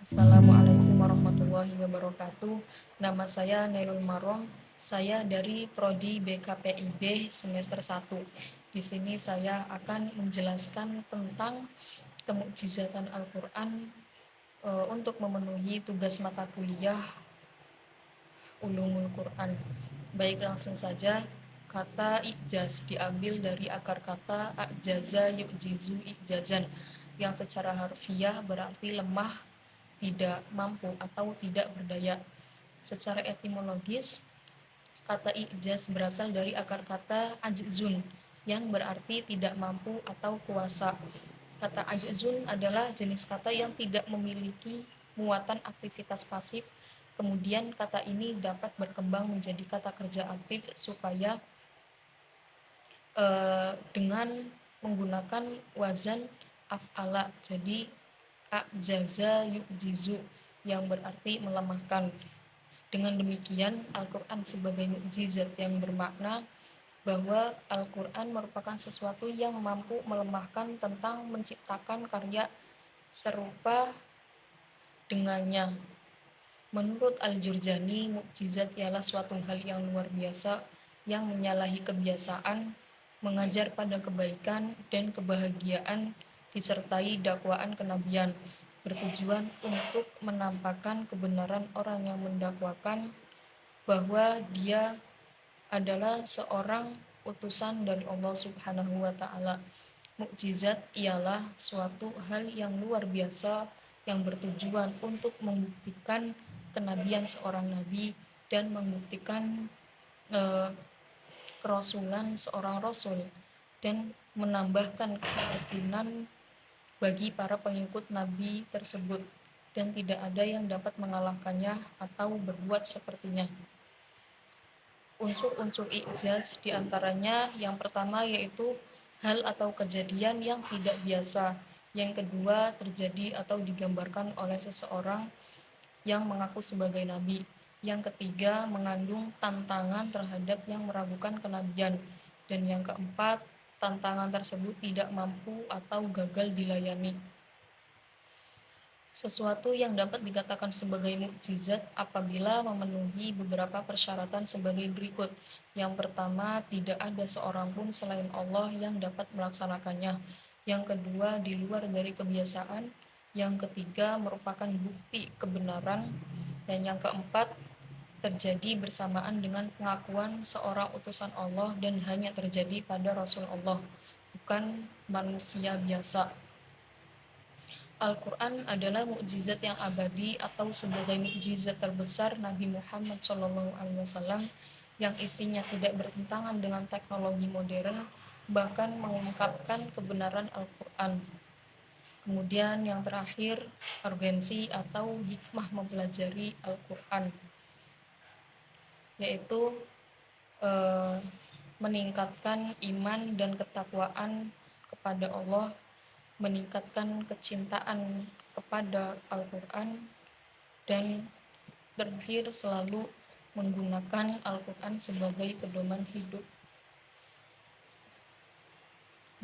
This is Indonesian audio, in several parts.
Assalamualaikum warahmatullahi wabarakatuh. Nama saya Nailul Marom. Saya dari Prodi BKPIB semester 1. Di sini saya akan menjelaskan tentang kemukjizatan Al-Qur'an untuk memenuhi tugas mata kuliah Ulumul Quran. Baik, langsung saja. Kata ijaz diambil dari akar kata ajaza yu'jizu ijazan, yang secara harfiah berarti lemah, tidak mampu atau tidak berdaya. Secara etimologis, kata ijaz berasal dari akar kata ajzun yang berarti tidak mampu atau kuasa. Kata ajzun adalah jenis kata yang tidak memiliki muatan aktivitas pasif. Kemudian kata ini dapat berkembang menjadi kata kerja aktif supaya dengan menggunakan wazan af'ala. Jadi ajaza yu'jizu yang berarti melemahkan. Dengan demikian, Al-Quran sebagai mukjizat yang bermakna bahwa Al-Quran merupakan sesuatu yang mampu melemahkan tentang menciptakan karya serupa dengannya. Menurut Al-Jurjani, mukjizat ialah suatu hal yang luar biasa yang menyalahi kebiasaan, mengajar pada kebaikan dan kebahagiaan disertai dakwaan kenabian, bertujuan untuk menampakkan kebenaran orang yang mendakwakan bahwa dia adalah seorang utusan dari Allah Subhanahu wa taala. Mukjizat ialah suatu hal yang luar biasa yang bertujuan untuk membuktikan kenabian seorang nabi dan membuktikan kerasulan seorang rasul dan menambahkan keyakinan bagi para pengikut nabi tersebut, dan tidak ada yang dapat mengalahkannya atau berbuat sepertinya. Unsur-unsur ijaz diantaranya yang pertama yaitu hal atau kejadian yang tidak biasa. Yang kedua, terjadi atau digambarkan oleh seseorang yang mengaku sebagai nabi. Yang ketiga, mengandung tantangan terhadap yang meragukan kenabian. Dan yang keempat, tantangan tersebut tidak mampu atau gagal dilayani. Sesuatu yang dapat dikatakan sebagai mukjizat apabila memenuhi beberapa persyaratan sebagai berikut. Yang pertama, tidak ada seorang pun selain Allah yang dapat melaksanakannya. Yang kedua, di luar dari kebiasaan. Yang ketiga, merupakan bukti kebenaran. Dan yang keempat, terjadi bersamaan dengan pengakuan seorang utusan Allah dan hanya terjadi pada Rasul Allah, bukan manusia biasa. Al-Quran adalah mukjizat yang abadi atau sebagai mukjizat terbesar Nabi Muhammad SAW yang isinya tidak bertentangan dengan teknologi modern, bahkan mengungkapkan kebenaran Al-Quran. Kemudian yang terakhir, urgensi atau hikmah mempelajari Al-Quran, yaitu meningkatkan iman dan ketakwaan kepada Allah, meningkatkan kecintaan kepada Al-Quran, dan terakhir selalu menggunakan Al-Quran sebagai pedoman hidup.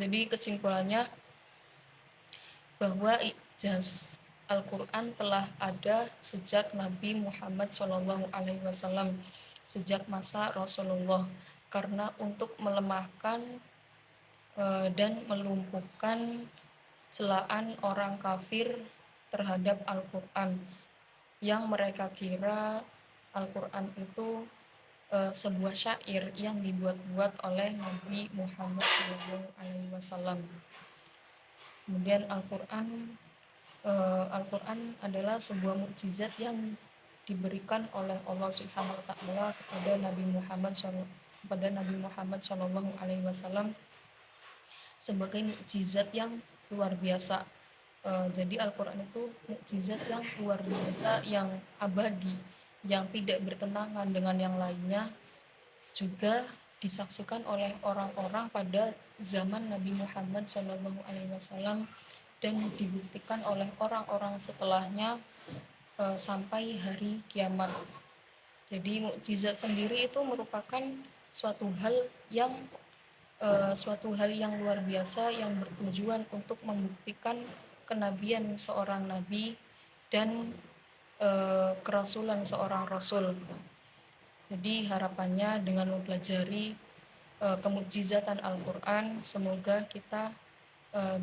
Jadi kesimpulannya bahwa ijaz Al-Quran telah ada sejak Nabi Muhammad SAW, sejak masa Rasulullah, karena untuk melemahkan dan melumpuhkan celaan orang kafir terhadap Al-Quran yang mereka kira Al-Quran itu sebuah syair yang dibuat-buat oleh Nabi Muhammad SAW. Kemudian Al-Quran adalah sebuah mukjizat yang diberikan oleh Allah Subhanahu wa taala kepada Nabi Muhammad SAW sebagai mukjizat yang luar biasa. Jadi Al-Quran itu mukjizat yang luar biasa, yang abadi, yang tidak bertentangan dengan yang lainnya, juga disaksikan oleh orang-orang pada zaman Nabi Muhammad SAW dan dibuktikan oleh orang-orang setelahnya sampai hari kiamat. Jadi mukjizat sendiri itu merupakan suatu hal yang luar biasa yang bertujuan untuk membuktikan kenabian seorang nabi dan kerasulan seorang rasul. Jadi harapannya dengan mempelajari kemukjizatan Al-Quran, semoga kita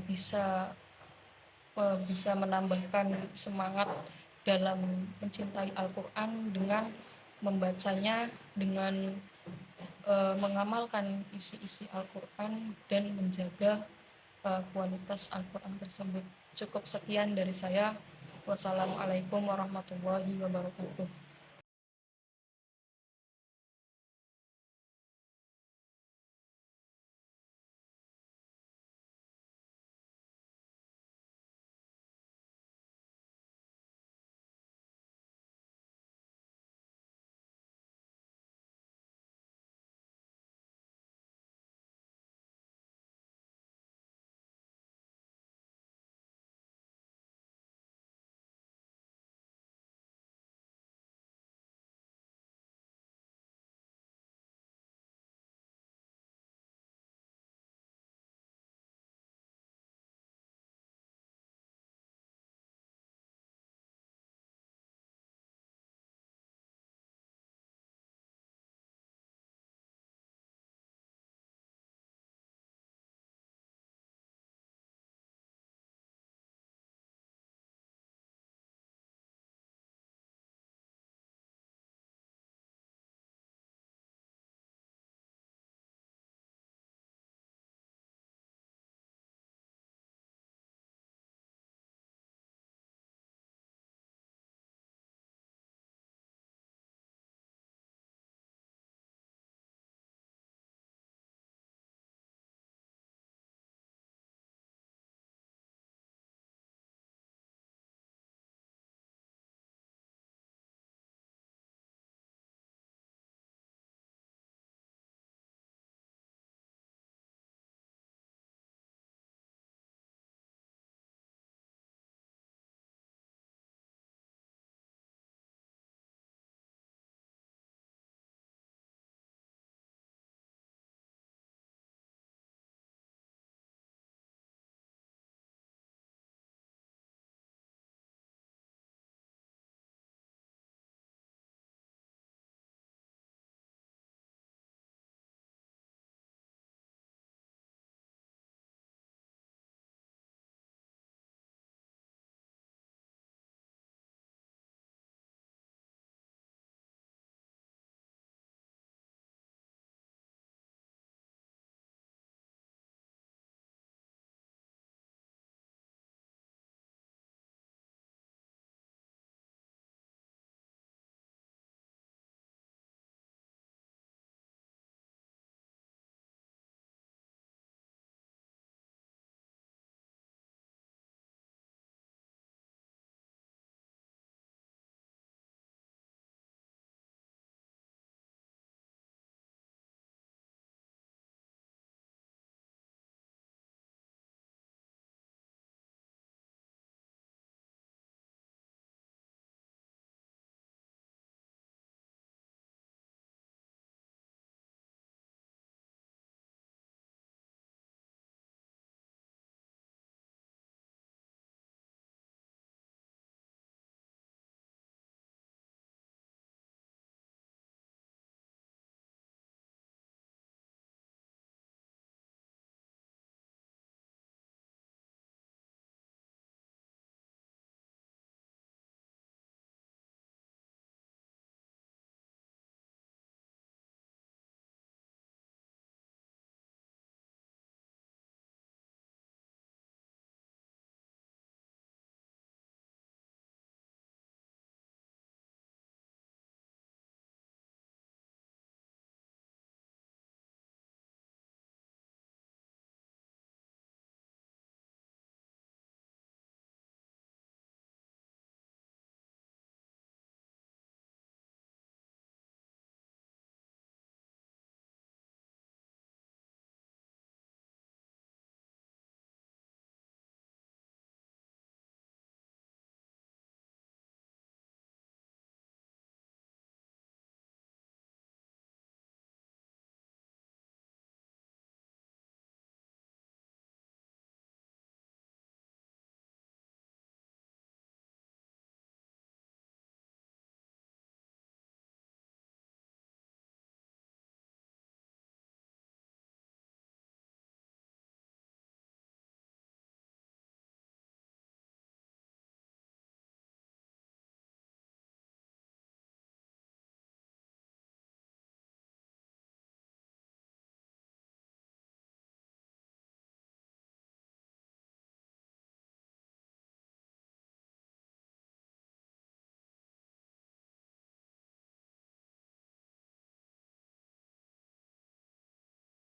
bisa menambahkan semangat dalam mencintai Al-Quran dengan membacanya, dengan mengamalkan isi-isi Al-Quran dan menjaga kualitas Al-Quran tersebut. Cukup sekian dari saya. Wassalamualaikum warahmatullahi wabarakatuh.